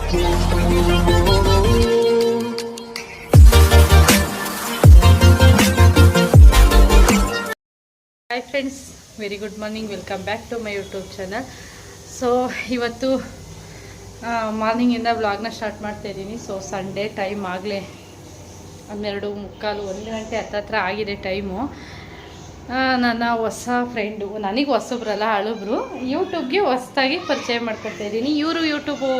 Hi friends, very good morning. Welcome back to my YouTube channel. So ಇವತ್ತು ಮಾರ್ನಿಂಗಿಂದ ವ್ಲಾಗ್ನ start ಮಾಡ್ತಾ ಇದ್ದೀನಿ. ಸೊ ಸಂಡೇ ಟೈಮ್ ಆಗಲೇ 12:45 1 ಗಂಟೆ ಹತ್ತತ್ರ ಆಗಿದೆ ಟೈಮು. ನನ್ನ ಹೊಸ ಫ್ರೆಂಡು, ನನಗೆ ಹೊಸಬ್ರಲ್ಲ ಹಳಬ್ರು, ಯೂಟ್ಯೂಬ್ಗೆ ಹೊಸದಾಗಿ ಪರಿಚಯ ಮಾಡ್ಕೊಳ್ತಾ ಇದ್ದೀನಿ. ಇವರು ಯೂಟ್ಯೂಬು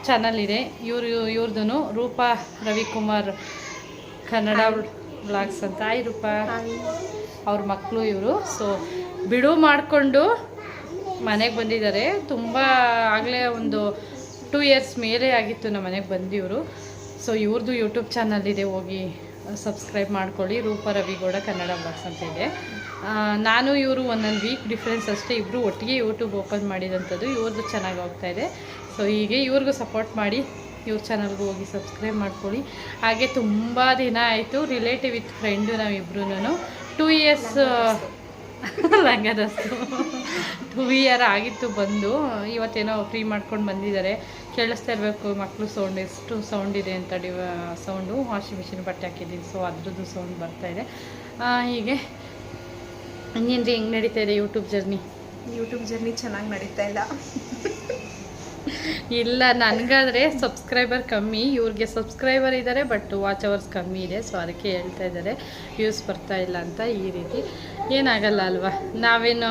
ಚಾನಲ್ ಇದೆ, ಇವ್ರದ್ದು ರೂಪಾ ರವಿಕುಮಾರ್ ಕನ್ನಡ ವ್ಲಾಗ್ಸ್ ಅಂತ. ಹಾಯ್ ರೂಪಾ. ಅವ್ರ ಮಕ್ಕಳು ಇವರು. ಸೊ ಬಿಡು ಮಾಡಿಕೊಂಡು ಮನೆಗೆ ಬಂದಿದ್ದಾರೆ. ತುಂಬ ಆಗಲೇ ಒಂದು 2 ಇಯರ್ಸ್ ಮೇಲೆ ಆಗಿತ್ತು ನಮ್ಮ ಮನೆಗೆ ಬಂದಿವರು. ಸೊ ಇವ್ರದ್ದು ಯೂಟ್ಯೂಬ್ ಚಾನಲ್ ಇದೆ, ಹೋಗಿ ಸಬ್ಸ್ಕ್ರೈಬ್ ಮಾಡ್ಕೊಳ್ಳಿ. ರೂಪಾ ರವಿಗೌಡ ಕನ್ನಡ ವ್ಲಾಗ್ಸ್ ಅಂತ ಇದೆ. ನಾನು ಇವರು ಒಂದೊಂದು ವೀಕ್ ಡಿಫ್ರೆನ್ಸ್ ಅಷ್ಟೇ, ಇಬ್ಬರು ಒಟ್ಟಿಗೆ ಯೂಟ್ಯೂಬ್ ಓಪನ್ ಮಾಡಿದಂಥದ್ದು. ಇವ್ರದ್ದು ಚೆನ್ನಾಗಿ ಹೋಗ್ತಾಯಿದೆ. ಸೊ ಹೀಗೆ ಇವ್ರಿಗೂ ಸಪೋರ್ಟ್ ಮಾಡಿ, ಇವ್ರ ಚಾನಲ್ಗೂ ಹೋಗಿ ಸಬ್ಸ್ಕ್ರೈಬ್ ಮಾಡ್ಕೊಳ್ಳಿ. ಹಾಗೆ ತುಂಬ ದಿನ ಆಯಿತು ರಿಲೇಟಿವ್ ವಿತ್ ಫ್ರೆಂಡು ನಾವಿಬ್ರು 2 ಇಯರ್ಸ್ ಲಂಗದಸ್ತು 2 ಇಯರ್ ಆಗಿತ್ತು ಬಂದು. ಇವತ್ತೇನೋ ಫ್ರೀ ಮಾಡ್ಕೊಂಡು ಬಂದಿದ್ದಾರೆ. ಕೇಳಿಸ್ತಾ ಇರಬೇಕು ಮಕ್ಕಳು ಸೌಂಡ್, ಎಷ್ಟು ಸೌಂಡ್ ಇದೆ ಅಂತ. ಸೌಂಡು ವಾಷಿಂಗ್ ಮಿಷಿನ್ ಬಟ್ಟೆ ಹಾಕಿದ್ದೀನಿ, ಸೊ ಅದ್ರದ್ದು ಸೌಂಡ್ ಬರ್ತಾಯಿದೆ. ಹೀಗೆ ಇನ್ನೇನ್ರಿ, ಹೆಂಗೆ ನಡೀತಾ ಇದೆ ಯೂಟ್ಯೂಬ್ ಜರ್ನಿ? ಚೆನ್ನಾಗಿ ನಡೀತಾ ಇಲ್ಲ, ನನಗಾದರೆ ಸಬ್ಸ್ಕ್ರೈಬರ್ ಕಮ್ಮಿ, ಇವ್ರಿಗೆ ಸಬ್ಸ್ಕ್ರೈಬರ್ ಇದ್ದಾರೆ ಬಟ್ ವಾಚ್ ಅವರ್ಸ್ ಕಮ್ಮಿ ಇದೆ. ಸೊ ಅದಕ್ಕೆ ಹೇಳ್ತಾ ಇದ್ದಾರೆ ವ್ಯೂಸ್ ಬರ್ತಾ ಇಲ್ಲ ಅಂತ. ಈ ರೀತಿ ಏನಾಗಲ್ಲ ಅಲ್ವಾ, ನಾವೇನು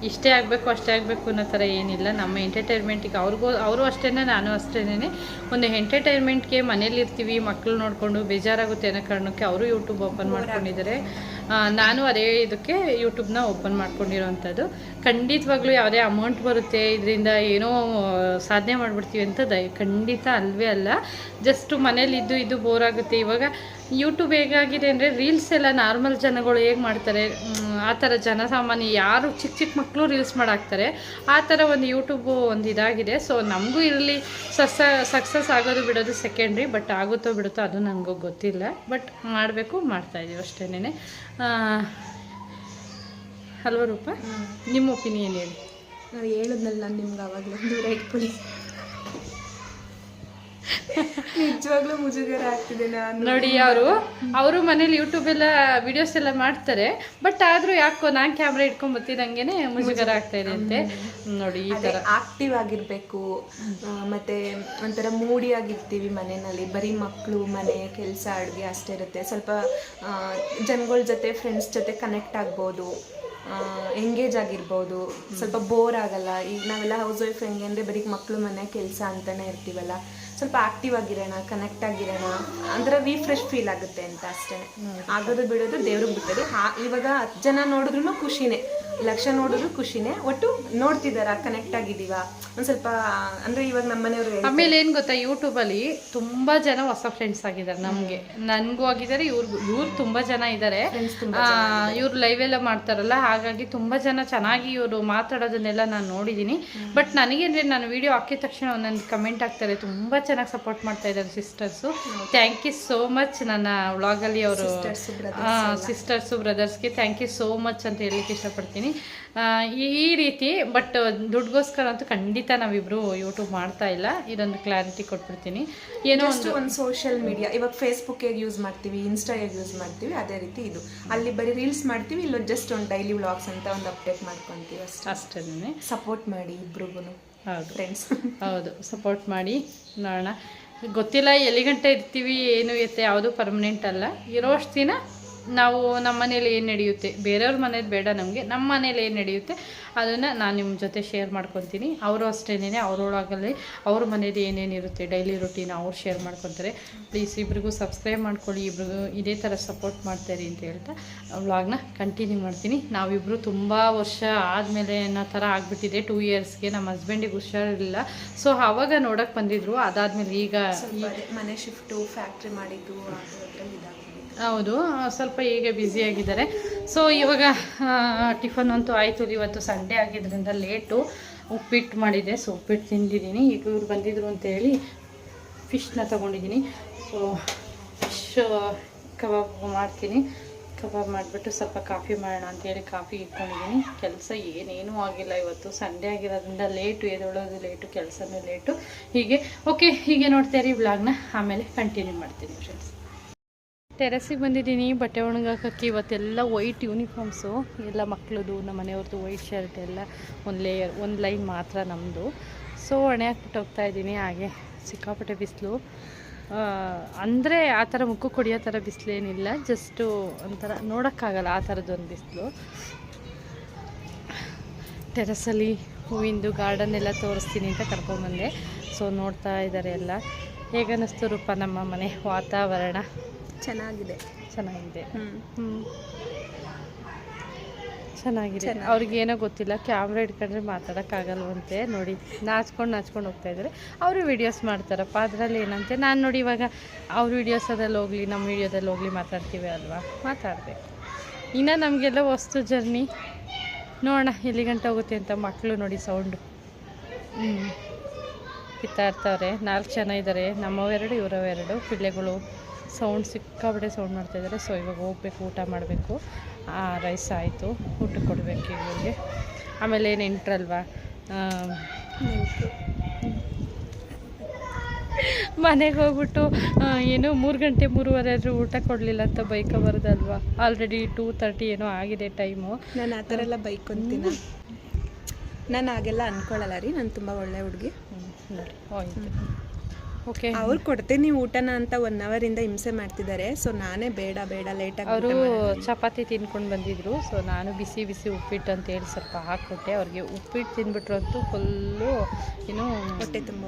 ಇಷ್ಟೇ ಆಗಬೇಕು ಅಷ್ಟೇ ಆಗಬೇಕು ಅನ್ನೋ ಥರ ಏನಿಲ್ಲ. ನಮ್ಮ ಎಂಟರ್ಟೈನ್ಮೆಂಟಿಗೆ ಅವರು ಅಷ್ಟೇ, ನಾನು ಅಷ್ಟೇನೆ. ಒಂದು ಎಂಟರ್ಟೈನ್ಮೆಂಟ್ಗೆ ಮನೇಲಿ ಇರ್ತೀವಿ, ಮಕ್ಕಳು ನೋಡಿಕೊಂಡು ಬೇಜಾರಾಗುತ್ತೆ ಅನ್ನೋ ಕಾರಣಕ್ಕೆ ಅವರು ಯೂಟ್ಯೂಬ್ ಓಪನ್ ಮಾಡ್ಕೊಂಡಿದ್ದಾರೆ. ನಾನು ಅದೇ ಇದಕ್ಕೆ ಯೂಟ್ಯೂಬ್ನ ಓಪನ್ ಮಾಡ್ಕೊಂಡಿರೋವಂಥದ್ದು. ಖಂಡಿತವಾಗ್ಲೂ ಯಾವುದೇ ಅಮೌಂಟ್ ಬರುತ್ತೆ ಇದರಿಂದ ಏನೋ ಸಾಧನೆ ಮಾಡಿಬಿಡ್ತೀವಿ ಅಂತ ಖಂಡಿತ ಅಲ್ವೇ ಅಲ್ಲ. ಜಸ್ಟ್ ಮನೇಲಿದ್ದು ಇದು ಬೋರ್ ಆಗುತ್ತೆ. ಇವಾಗ ಯೂಟ್ಯೂಬ್ ಹೇಗಾಗಿದೆ ಅಂದರೆ, ರೀಲ್ಸ್ ಎಲ್ಲ ನಾರ್ಮಲ್ ಜನಗಳು ಹೇಗೆ ಮಾಡ್ತಾರೆ ಆ ಥರ ಜನಸಾಮಾನ್ಯ ಯಾರು ಚಿಕ್ಕ ಮಕ್ಕಳು ರೀಲ್ಸ್ ಮಾಡಾಕ್ತಾರೆ, ಆ ಥರ ಒಂದು ಯೂಟ್ಯೂಬು ಒಂದು ಇದಾಗಿದೆ. ಸೊ ನಮಗೂ ಇರಲಿ, ಸಕ್ಸಸ್ ಆಗೋದು ಬಿಡೋದು ಸೆಕೆಂಡ್ರಿ, ಬಟ್ ಆಗುತ್ತೋ ಬಿಡುತ್ತೋ ಅದು ನನಗೂ ಗೊತ್ತಿಲ್ಲ. ಬಟ್ ಮಾಡಬೇಕು, ಮಾಡ್ತಾಯಿದ್ದೀವಿ ಅಷ್ಟೇನೆ ಅಲ್ವ ರೂಪಾ? ನಿಮ್ಮ ಒಪಿನಿಯನ್ ಹೇಳಿ. ನಾನು ಹೇಳಿದ್ನಲ್ಲ ನಿಮ್ಗೆ ಆವಾಗಲೇ, ದೂರ ಇಟ್ಕೊಳ್ಳಿ. ನಿಜವಾಗ್ಲೂ ಮುಜುಗರ ಆಗ್ತಿದೆ. ನೋಡಿ, ಅವರು ಮನೇಲಿ ಯೂಟ್ಯೂಬೆಲ್ಲ ವಿಡಿಯೋಸ್ ಎಲ್ಲ ಮಾಡ್ತಾರೆ, ಬಟ್ ಆದರೂ ಯಾಕೋ ನಾನು ಕ್ಯಾಮ್ರಾ ಇಟ್ಕೊಂಡು ಬರ್ತಿದ್ದಂಗೆ ಮುಜುಗರ ಆಗ್ತಾ ಇದೆ ಅಂತೆ. ನೋಡಿ, ಈ ಥರ ಆಕ್ಟಿವ್ ಆಗಿರಬೇಕು, ಮತ್ತು ಒಂಥರ ಮೂಡಿ ಆಗಿರ್ತೀವಿ ಮನೆಯಲ್ಲಿ. ಬರೀ ಮಕ್ಕಳು, ಮನೆ ಕೆಲಸ, ಅಡುಗೆ ಅಷ್ಟೇ ಇರುತ್ತೆ. ಸ್ವಲ್ಪ ಜನಗಳ ಜೊತೆ, ಫ್ರೆಂಡ್ಸ್ ಜೊತೆ ಕನೆಕ್ಟ್ ಆಗ್ಬೋದು, ಎಂಗೇಜ್ ಆಗಿರ್ಬೋದು, ಸ್ವಲ್ಪ ಬೋರ್ ಆಗಲ್ಲ. ಈಗ ನಾವೆಲ್ಲ ಹೌಸ್ ವೈಫ್ ಹೆಂಗೆ ಅಂದರೆ ಬರೀ ಮಕ್ಕಳು, ಮನೆ ಕೆಲಸ ಅಂತಲೇ ಇರ್ತೀವಲ್ಲ. ಸ್ವಲ್ಪ ಆಕ್ಟಿವ್ ಆಗಿರೋಣ, ಕನೆಕ್ಟ್ ಆಗಿರೋಣ, ಅಂದ್ರೆ ರೀಫ್ರೆಶ್ ಫೀಲ್ ಆಗುತ್ತೆ ಅಂತ ಅಷ್ಟೇ. ಆಗೋದು ಬಿಡೋದು ದೇವ್ರಿಗೆ ಬಿಟ್ಟದೆ. ಇವಾಗ 10 ಜನ ನೋಡಿದ್ರು ಖುಷಿನೇ, 1,00,000 ನೋಡಿದ್ರು ಖುಷಿನೇ. ಒಟ್ಟು ನೋಡ್ತಿದ್ದಾರ, ಕನೆಕ್ಟ್ ಆಗಿದ್ದೀವ ಒಂದು ಸ್ವಲ್ಪ. ಅಂದರೆ ಇವಾಗ ನಮ್ಮ ಮನೆಯವರು ಆಮೇಲೆ ಏನು ಗೊತ್ತಾ, ಯೂಟ್ಯೂಬಲ್ಲಿ ತುಂಬ ಜನ ಹೊಸ ಫ್ರೆಂಡ್ಸ್ ಆಗಿದ್ದಾರೆ. ನನಗೂ ಆಗಿದ್ದಾರೆ, ಇವ್ರು ತುಂಬ ಜನ ಇದ್ದಾರೆ. ಇವ್ರು ಲೈವ್ ಎಲ್ಲ ಮಾಡ್ತಾರಲ್ಲ, ಹಾಗಾಗಿ ತುಂಬ ಜನ ಚೆನ್ನಾಗಿ ಇವರು ಮಾತಾಡೋದನ್ನೆಲ್ಲ ನಾನು ನೋಡಿದ್ದೀನಿ. ಬಟ್ ನನಗೇನ್ರಿ, ನಾನು ವಿಡಿಯೋ ಹಾಕಿದ ತಕ್ಷಣ ಒಂದೊಂದು ಕಮೆಂಟ್ ಆಗ್ತಾರೆ, ತುಂಬ ಚೆನ್ನಾಗಿ ಸಪೋರ್ಟ್ ಮಾಡ್ತಾ ಇದ್ದಾರೆ sisters. Thank you so much. ನನ್ನ ವ್ಲಾಗಲ್ಲಿ ಅವರು ಸಿಸ್ಟರ್ಸು ಬ್ರದರ್ಸ್ಗೆ ಥ್ಯಾಂಕ್ ಯು ಸೋ ಮಚ್ ಅಂತ ಹೇಳಲಿಕ್ಕೆ ಇಷ್ಟಪಡ್ತೀನಿ. ಈ ರೀತಿ. ಬಟ್ ದುಡ್ಡುಗೋಸ್ಕರ ಅಂತೂ ಖಂಡಿತ ನಾವಿಬ್ರು ಯೂಟ್ಯೂಬ್ ಮಾಡ್ತಾ ಇಲ್ಲ, ಇದೊಂದು ಕ್ಲಾರಿಟಿ ಕೊಟ್ಬಿಡ್ತೀನಿ. ಏನೋ ಒಂದು ಸೋಷಿಯಲ್ ಮೀಡಿಯಾ, ಇವಾಗ ಫೇಸ್ಬುಕ್ ಹೇಗೆ ಯೂಸ್ ಮಾಡ್ತೀವಿ, ಇನ್ಸ್ಟಾ ಹೇಗೆ ಯೂಸ್ ಮಾಡ್ತೀವಿ, ಅದೇ ರೀತಿ ಇದು. ಅಲ್ಲಿ ಬರೀ ರೀಲ್ಸ್ ಮಾಡ್ತೀವಿ, ಇಲ್ಲೊಂದು ಜಸ್ಟ್ ಒಂದು ಡೈಲಿ ವ್ಲಾಗ್ಸ್ ಅಂತ ಒಂದು ಅಪ್ಡೇಟ್ ಮಾಡ್ಕೊತೀವಿ ಅಷ್ಟೇ. ಸಪೋರ್ಟ್ ಮಾಡಿ ಇಬ್ರಿಗೂ. ಹೌದು ಫ್ರೆಂಡ್ಸ್, ಹೌದು, ಸಪೋರ್ಟ್ ಮಾಡಿ. ನೋಡೋಣ, ಗೊತ್ತಿಲ್ಲ ಎಲ್ಲಿಗಂಟೆ ಇರ್ತೀವಿ, ಏನು ಇರುತ್ತೆ, ಯಾವುದು ಪರ್ಮನೆಂಟ್ ಅಲ್ಲ. ಇರೋಷ್ಟು ದಿನ ನಾವು ನಮ್ಮ ಮನೇಲಿ ಏನು ನಡೆಯುತ್ತೆ, ಬೇರೆಯವ್ರ ಮನೇಲಿ ಬೇಡ ನಮಗೆ, ನಮ್ಮ ಮನೇಲಿ ಏನು ನಡೆಯುತ್ತೆ ಅದನ್ನು ನಾನು ನಿಮ್ಮ ಜೊತೆ ಶೇರ್ ಮಾಡ್ಕೊತೀನಿ. ಅವರು ಅಷ್ಟೇನೆ, ಅವರೊಳಗಲ್ಲಿ ಅವ್ರ ಮನೇಲಿ ಏನೇನಿರುತ್ತೆ ಡೈಲಿ ರುಟೀನ್ ಅವ್ರು ಶೇರ್ ಮಾಡ್ಕೊತಾರೆ. ಪ್ಲೀಸ್ ಇಬ್ರಿಗೂ ಸಬ್ಸ್ಕ್ರೈಬ್ ಮಾಡ್ಕೊಳ್ಳಿ, ಇಬ್ರಿಗೂ ಇದೇ ಥರ ಸಪೋರ್ಟ್ ಮಾಡ್ತಾಯಿರಿ ಅಂತ ಹೇಳ್ತಾ ವ್ಲಾಗ್ನ ಕಂಟಿನ್ಯೂ ಮಾಡ್ತೀನಿ. ನಾವಿಬ್ಬರು ತುಂಬ ವರ್ಷ ಆದಮೇಲೆ ಅನ್ನೋ ಥರ ಆಗಿಬಿಟ್ಟಿದೆ. 2 ಇಯರ್ಸ್ಗೆ ನಮ್ಮ ಹಸ್ಬೆಂಡಿಗೆ ಹುಷಾರಿರಲಿಲ್ಲ, ಸೊ ಆವಾಗ ನೋಡೋಕ್ಕೆ ಬಂದಿದ್ರು. ಅದಾದಮೇಲೆ ಈಗ ಮನೆ ಶಿಫ್ಟು, ಫ್ಯಾಕ್ಟ್ರಿ ಮಾಡಿದ್ದು, ಹೌದು, ಸ್ವಲ್ಪ ಈಗ ಬ್ಯುಸಿಯಾಗಿದ್ದಾರೆ. ಸೊ ಇವಾಗ ಟಿಫನ್ ಅಂತೂ ಆಯಿತು. ಇವತ್ತು ಸಂಡೇ ಆಗಿದ್ದರಿಂದ ಲೇಟು. ಉಪ್ಪಿಟ್ಟು ಮಾಡಿದೆ, ಸೊ ಉಪ್ಪಿಟ್ಟು ತಿಂದಿದ್ದೀನಿ. ಈಗ ಇವ್ರು ಬಂದಿದ್ರು ಅಂತೇಳಿ ಫಿಶ್ನ ತೊಗೊಂಡಿದ್ದೀನಿ. ಸೊ ಫಿಶ್ ಕಬಾಬ್ ಮಾಡ್ತೀನಿ. ಕಬಾಬ್ ಮಾಡಿಬಿಟ್ಟು ಸ್ವಲ್ಪ ಕಾಫಿ ಮಾಡೋಣ ಅಂತೇಳಿ ಕಾಫಿ ಇಟ್ಕೊಂಡಿದ್ದೀನಿ. ಕೆಲಸ ಏನೇನೂ ಆಗಿಲ್ಲ ಇವತ್ತು, ಸಂಡೇ ಆಗಿರೋದ್ರಿಂದ ಲೇಟು, ಎದ್ದೇಳೋದು ಲೇಟು, ಕೆಲಸನೂ ಲೇಟು. ಹೀಗೆ ನೋಡ್ತಾ ಇರಿ ವ್ಲಾಗ್ನ, ಆಮೇಲೆ ಕಂಟಿನ್ಯೂ ಮಾಡ್ತೀನಿ ಫ್ರೆಂಡ್ಸ್. ಟೆರೆಸಿಗೆ ಬಂದಿದ್ದೀನಿ ಬಟ್ಟೆ ಒಣಗಾಕಕ್ಕೆ. ಇವತ್ತೆಲ್ಲ ವೈಟ್ ಯೂನಿಫಾರ್ಮ್ಸು ಎಲ್ಲ ಮಕ್ಕಳದು, ನಮ್ಮ ಮನೆಯವ್ರದ್ದು ವೈಟ್ ಶರ್ಟ್ ಎಲ್ಲ ಒಂದು ಲೈನ್ ಮಾತ್ರ ನಮ್ಮದು. ಸೊ ಒಣೆ ಹಾಕ್ಬಿಟ್ಟು ಹೋಗ್ತಾಯಿದ್ದೀನಿ. ಹಾಗೆ ಸಿಕ್ಕಾಪಟ್ಟೆ ಬಿಸಿಲು, ಅಂದರೆ ಆ ಥರ ಮುಖಕ್ಕೆ ಹೊಡಿಯೋ ಥರ ಬಿಸಿಲೇನಿಲ್ಲ, ಜಸ್ಟು ಒಂಥರ ನೋಡೋಕ್ಕಾಗಲ್ಲ ಆ ಥರದ್ದೊಂದು ಬಿಸಿಲು. ಟೆರೆಸಲ್ಲಿ ಹೂವಿಂದು ಗಾರ್ಡನ್ ಎಲ್ಲ ತೋರಿಸ್ತೀನಿ ಅಂತ ಕರ್ಕೊಂಡ್ಬಂದೆ. ಸೊ ನೋಡ್ತಾ ಇದ್ದಾರೆ ಎಲ್ಲ. ಹೇಗನ್ನಿಸ್ತು ರೂಪ ನಮ್ಮ ಮನೆ ವಾತಾವರಣ? ಚೆನ್ನಾಗಿದೆ. ಅವ್ರಿಗೇನೋ ಗೊತ್ತಿಲ್ಲ, ಕ್ಯಾಮ್ರಾ ಇಟ್ಕೊಂಡ್ರೆ ಮಾತಾಡೋಕ್ಕಾಗಲ್ವಂತೆ. ನೋಡಿ ನಾಚ್ಕೊಂಡು ಹೋಗ್ತಾಯಿದ್ದಾರೆ. ಅವರು ವೀಡಿಯೋಸ್ ಮಾಡ್ತಾರಪ್ಪ, ಅದರಲ್ಲಿ ಏನಂತೆ. ನಾನು ನೋಡಿ ಇವಾಗ ಅವ್ರ ವೀಡಿಯೋಸದಲ್ಲಿ ಹೋಗಲಿ ನಮ್ಮ ವೀಡಿಯೋದಲ್ಲಿ ಹೋಗಲಿ ಮಾತಾಡ್ತೀವಿ ಅಲ್ವಾ, ಮಾತಾಡಬೇಕು. ಇನ್ನು ನಮಗೆಲ್ಲ ವಸ್ತು ಜರ್ನಿ ನೋಡೋಣ ಎಲ್ಲಿ ಗಂಟೆ ಹೋಗುತ್ತೆ ಅಂತ. ಮಕ್ಕಳು ನೋಡಿ ಸೌಂಡು ಕಿತ್ತಾ ಇರ್ತಾವ್ರೆ. 4 ಜನ ಇದ್ದಾರೆ, ನಮ್ಮವೆರಡು ಇವರವೆರಡು ಪಿಳ್ಳೆಗಳು. ಸೌಂಡ್ ಸಿಕ್ಕಾಬಿಟ್ಟೆ ಸೌಂಡ್ ಮಾಡ್ತಾಯಿದ್ದಾರೆ. ಸೊ ಇವಾಗ ಹೋಗ್ಬೇಕು, ಊಟ ಮಾಡಬೇಕು. ರೈಸ್ ಆಯಿತು, ಊಟ ಕೊಡಬೇಕು ಇವ್ರಿಗೆ. ಆಮೇಲೆ ನೆಂಟ್ರಲ್ವಾ, ಮನೆಗೆ ಹೋಗ್ಬಿಟ್ಟು ಏನು 3 ಗಂಟೆ 3:15 ಆದರೂ ಊಟ ಕೊಡಲಿಲ್ಲ ಅಂತ ಬೈಕ ಬರೋದಲ್ವಾ. ಆಲ್ರೆಡಿ 2:30 ಏನೋ ಆಗಿದೆ ಟೈಮು. ನಾನು ಆ ಥರ ಎಲ್ಲ ಬೈಕೊಂತೀನಿ. ನಾನು ಹಾಗೆಲ್ಲ ಅಂದ್ಕೊಳ್ಳಲ್ಲ ರೀ, ನಾನು ತುಂಬ ಒಳ್ಳೆ ಹುಡುಗಿ. ನೋಡಿ ಹೋಯ್ತು. ಓಕೆ, ಅವ್ರು ಕೊಡ್ತೀನಿ ಊಟನ ಅಂತ 1 ಅವರಿಂದ ಹಿಂಸೆ ಮಾಡ್ತಿದ್ದಾರೆ. ಸೊ ನಾನೇ ಬೇಡ ಲೇಟಾಗಿ. ಅವರು ಚಪಾತಿ ತಿನ್ಕೊಂಡು ಬಂದಿದ್ರು. ಸೊ ನಾನು ಬಿಸಿ ಉಪ್ಪಿಟ್ಟು ಅಂತೇಳಿ ಸ್ವಲ್ಪ ಹಾಕ್ಕೊಟ್ಟೆ ಅವ್ರಿಗೆ. ಉಪ್ಪಿಟ್ಟು ತಿಂದ್ಬಿಟ್ರು ಅಂತೂ ಫುಲ್ಲು ಏನು ಹೊಟ್ಟೆ ತುಂಬ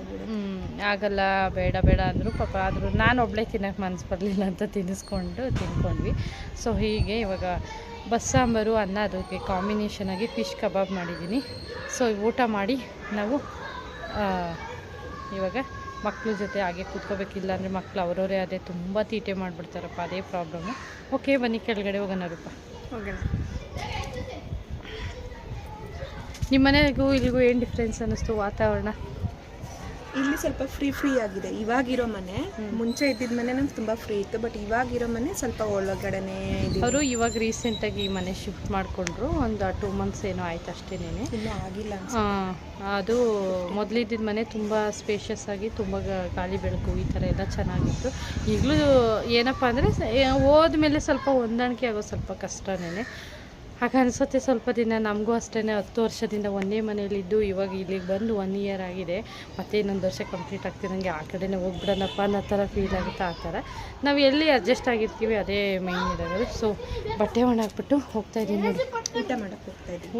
ಆಗಲ್ಲ, ಬೇಡ ಅಂದರು ಪಾಪ. ಆದರೂ ನಾನು ಒಬ್ಬಳೇ ತಿನ್ನೋಕ್ಕೆ ಮನಸ್ಸು ಬರಲಿಲ್ಲ ಅಂತ ತಿನ್ಕೊಂಡ್ವಿ. ಸೊ ಹೀಗೆ ಇವಾಗ ಬಸ್ಸಾಂಬಾರು ಅನ್ನ, ಅದಕ್ಕೆ ಕಾಂಬಿನೇಷನಾಗಿ ಫಿಶ್ ಕಬಾಬ್ ಮಾಡಿದ್ದೀನಿ. ಸೊ ಊಟ ಮಾಡಿ ನಾವು ಇವಾಗ ಮಕ್ಕಳ ಜೊತೆ ಹಾಗೆ ಕೂತ್ಕೋಬೇಕಿಲ್ಲ ಅಂದರೆ ಮಕ್ಕಳು ಅವರವರೇ ಅದೇ ತುಂಬ ತೀಟೆ ಮಾಡಿಬಿಡ್ತಾರಪ್ಪ, ಅದೇ ಪ್ರಾಬ್ಲಮ್ಮು. ಓಕೆ ಬನ್ನಿ ಕೆಳಗಡೆ ಹೋಗೋಣ ರೂಪ. ಹೋಗೋಣ. ನಿಮ್ಮ ಮನೆಗೂ ಇಲ್ಲಿಗೂ ಏನು ಡಿಫ್ರೆನ್ಸ್ ಅನ್ನಿಸ್ತು ವಾತಾವರಣ? ಇಲ್ಲಿ ಸ್ವಲ್ಪ ಫ್ರೀ ಆಗಿದೆ ಇವಾಗಿರೋ ಮನೆ. ಮುಂಚೆ ಇದ್ದಿದ್ದ ಮನೆ ನಮ್ಗೆ ತುಂಬ ಫ್ರೀ ಇತ್ತು, ಬಟ್ ಇವಾಗಿರೋ ಮನೆ ಸ್ವಲ್ಪ ಒಳಗಡೆನೇ ಇದೆ. ಅವರು ಇವಾಗ ರೀಸೆಂಟಾಗಿ ಈ ಮನೆ ಶಿಫ್ಟ್ ಮಾಡಿಕೊಂಡ್ರು, ಒಂದು 2 ಮಂತ್ಸ್ ಏನೋ ಆಯ್ತು ಅಷ್ಟೇನೇ, ಇನ್ನೂ ಆಗಿಲ್ಲ. ಅದು ಮೊದಲಿದ್ದಿದ್ದ ಮನೆ ತುಂಬ ಸ್ಪೇಷಿಯಸ್ ಆಗಿ ತುಂಬ ಗಾಳಿ ಬೆಳಕು ಈ ಥರ ಎಲ್ಲ ಚೆನ್ನಾಗಿತ್ತು. ಈಗಲೂ ಏನಪ್ಪ ಅಂದರೆ ಹೋದ್ಮೇಲೆ ಸ್ವಲ್ಪ ಹೊಂದಾಣಿಕೆ ಆಗೋ ಸ್ವಲ್ಪ ಕಷ್ಟನೇ. ಹಾಗೆ ಅನಿಸುತ್ತೆ ಸ್ವಲ್ಪ ದಿನ. ನಮಗೂ ಅಷ್ಟೇ 10 ವರ್ಷದಿಂದ ಒಂದೇ ಮನೇಲಿದ್ದು ಇವಾಗ ಇಲ್ಲಿಗೆ ಬಂದು 1 ಇಯರ್ ಆಗಿದೆ. ಮತ್ತೆ ಇನ್ನೊಂದು ವರ್ಷ ಕಂಪ್ಲೀಟ್ ಆಗ್ತಿದ್ದಂಗೆ ಆ ಕಡೆನೇ ಹೋಗ್ಬಿಡೋಣಪ್ಪ ಅನ್ನೋ ಥರ ಫೀಲ್ ಆಗುತ್ತೆ. ಆ ಥರ ನಾವು ಎಲ್ಲಿ ಅಡ್ಜಸ್ಟ್ ಆಗಿರ್ತೀವಿ ಅದೇ ಮೈನ್ ಇರೋದು. ಸೊ ಬಟ್ಟೆ ಒಣಾಕ್ಬಿಟ್ಟು ಹೋಗ್ತಾಯಿದ್ದೀನಿ ನೋಡಿ,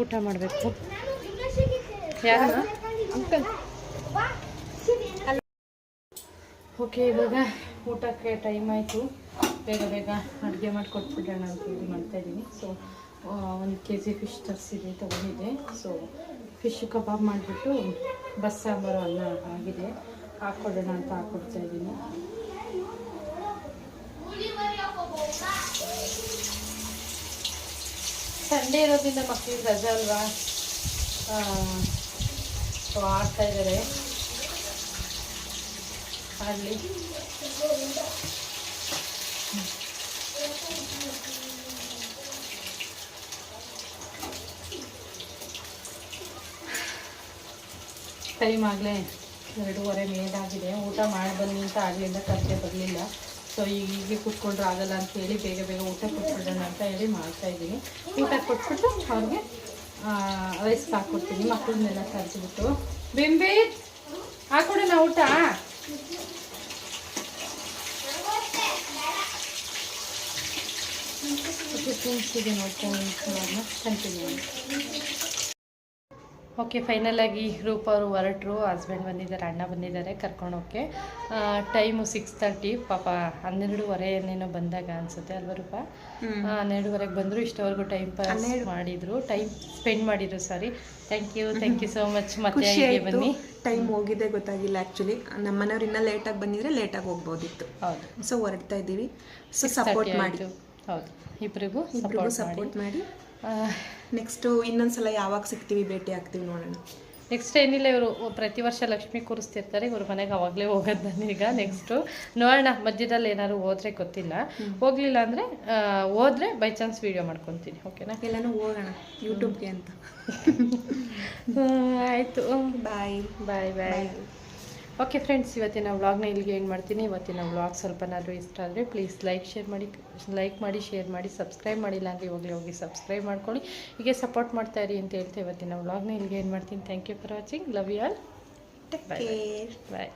ಊಟ ಮಾಡಬೇಕು. ಯಾರು ಅಂಕಲ್? ಓಕೆ, ಇವಾಗ ಊಟಕ್ಕೆ ಟೈಮ್ ಆಯಿತು. ಬೇಗ ಅಡುಗೆ ಮಾಡಿ ಕೊಟ್ಬಿಡೋಣ ಅಂತ ಇದು ಮಾಡ್ತಾಯಿದ್ದೀನಿ. ಸೊ 1 kg ಫಿಶ್ ತೊಗೊಂಡಿದ್ದೆ. ಸೊ ಫಿಶ್ ಕಬಾಬ್ ಮಾಡಿಬಿಟ್ಟು ಬಸ್ಸಾಂಬಾರು ಅನ್ನ ಆಗಿದೆ, ಹಾಕ್ಕೊಡೋಣ ಅಂತ ಹಾಕ್ಕೊಡ್ತಾಯಿದ್ದೀನಿ. ಸಂಡೇ ಇರೋದ್ರಿಂದ ಮಕ್ಕಳಿಗೆ ರಜೆ ಅಲ್ವಾ, ಸೊ ಆಡ್ತಾಯಿದ್ದಾರೆ ಅಲ್ಲಿ. ಟೈಮ್ ಆಗಲೇ 2:30 ಮೇಲಾಗಿದೆ. ಊಟ ಮಾಡಿ ಬನ್ನಿ ಅಂತ ಆಗಲಿಂದ ಕರೆದೇ ಬರಲಿಲ್ಲ. ಸೊ ಹೀಗೆ ಕೂತ್ಕೊಂಡ್ರೆ ಆಗಲ್ಲ ಅಂತೇಳಿ ಬೇಗ ಊಟ ಕೊಟ್ಬಿಡೋಣ ಅಂತ ಹೇಳಿ ಮಾಡ್ತಾಯಿದ್ದೀನಿ. ಊಟ ಕೊಟ್ಬಿಟ್ಟು ಅವ್ರಿಗೆ ರೈಸ್ ಹಾಕ್ಕೊಡ್ತೀನಿ. ಮಕ್ಕಳನ್ನೆಲ್ಲ ಕರೆಸಿಬಿಟ್ಟು ಬೆಂಬೆ ಹಾಕ್ಕೊಡೋಣ ಊಟ. ಫ್ರೆಂಡ್ಸಿಗೆ ನೋಡ್ಕೊಂಡು ಕಂಟಿನ್ಯೂ. ಓಕೆ, ಫೈನಲಾಗಿ ರೂಪ ಅವರು ಹೊರಟರು. ಹಸ್ಬೆಂಡ್ ಬಂದಿದ್ದಾರೆ, ಅಣ್ಣ ಬಂದಿದ್ದಾರೆ ಕರ್ಕೊಂಡೋಕ್ಕೆ. ಟೈಮು 6:30. ಪಾಪ 12:30 ಏನೇನೋ ಬಂದಾಗ ಅನಿಸುತ್ತೆ ಅಲ್ವ ರೂಪ? 12:30 ಬಂದರು. ಇಷ್ಟವರೆಗೂ ಟೈಮ್ ಪಾಸ್ ಮಾಡಿದರು, ಟೈಮ್ ಸ್ಪೆಂಡ್ ಮಾಡಿದ್ರು. ಸಾರಿ, ಥ್ಯಾಂಕ್ ಯು ಸೋ ಮಚ್. ಮತ್ತೆ ಬನ್ನಿ. ಟೈಮ್ ಹೋಗಿದೆ ಗೊತ್ತಾಗಿಲ್ಲ ಆ್ಯಕ್ಚುಲಿ. ನಮ್ಮ ಮನೆಯವ್ರು ಇನ್ನೂ ಲೇಟಾಗಿ ಬಂದಿದ್ರೆ ಲೇಟಾಗಿ ಹೋಗ್ಬೋದಿತ್ತು. ಹೌದು. ಸೊ ಹೊರಡ್ತಾ ಇದ್ದೀವಿ. ಸೊ ಸಪೋರ್ಟ್ ಮಾಡಿ. ಹೌದು, ಇಬ್ಬರಿಗೂ ಸಪೋರ್ಟ್ ಮಾಡಿ. ನೆಕ್ಸ್ಟು ಇನ್ನೊಂದ್ಸಲ ಯಾವಾಗ ಸಿಗ್ತೀವಿ, ಭೇಟಿ ಆಗ್ತೀವಿ ನೋಡೋಣ. ನೆಕ್ಸ್ಟ್ ಏನಿಲ್ಲ, ಇವರು ಪ್ರತಿ ವರ್ಷ ಲಕ್ಷ್ಮಿ ಕೂರಿಸ್ತಿರ್ತಾರೆ, ಇವ್ರ ಮನೆಗೆ ಅವಾಗಲೇ ಹೋಗೋದು ನಾನೀಗ. ನೆಕ್ಸ್ಟು ನೋಡೋಣ, ಮಧ್ಯದಲ್ಲಿ ಏನಾದ್ರು ಹೋದ್ರೆ ಗೊತ್ತಿಲ್ಲ, ಹೋಗ್ಲಿಲ್ಲ ಅಂದರೆ ಹೋದ್ರೆ ಬೈ ಚಾನ್ಸ್ ವೀಡಿಯೋ ಮಾಡ್ಕೊತೀನಿ. ಓಕೆನಾ? ಎಲ್ಲನೂ ಹೋಗೋಣ ಯೂಟ್ಯೂಬ್ಗೆ ಅಂತ. ಆಯಿತು, ಬಾಯ್ ಬಾಯ್ ಬಾಯ್. ಓಕೆ ಫ್ರೆಂಡ್ಸ್, ಇವತ್ತಿನ ವ್ಲಾಗ್ನ ಇಲ್ಲಿಗೆ ಏನು ಮಾಡ್ತೀನಿ. ಇವತ್ತಿನ ವ್ಲಾಗ್ ಸ್ವಲ್ಪನಾದರೂ ಇಷ್ಟ ಆದರೆ ಪ್ಲೀಸ್ ಲೈಕ್ ಮಾಡಿ ಶೇರ್ ಮಾಡಿ, ಸಬ್ಸ್ಕ್ರೈಬ್ ಮಾಡಿಲ್ಲ ಅಂದರೆ ಇವಾಗಲೇ ಹೋಗಿ ಸಬ್ಸ್ಕ್ರೈಬ್ ಮಾಡ್ಕೊಳ್ಳಿ. ಹೀಗೆ ಸಪೋರ್ಟ್ ಮಾಡ್ತಾಯಿರಿ ಅಂತ ಹೇಳ್ತಾ ಇವತ್ತಿನ ವ್ಲಾಗ್ನ ಇಲ್ಲಿಗೆ ಏನು ಮಾಡ್ತೀನಿ. Thank you for watching. Love you all. Bye bye.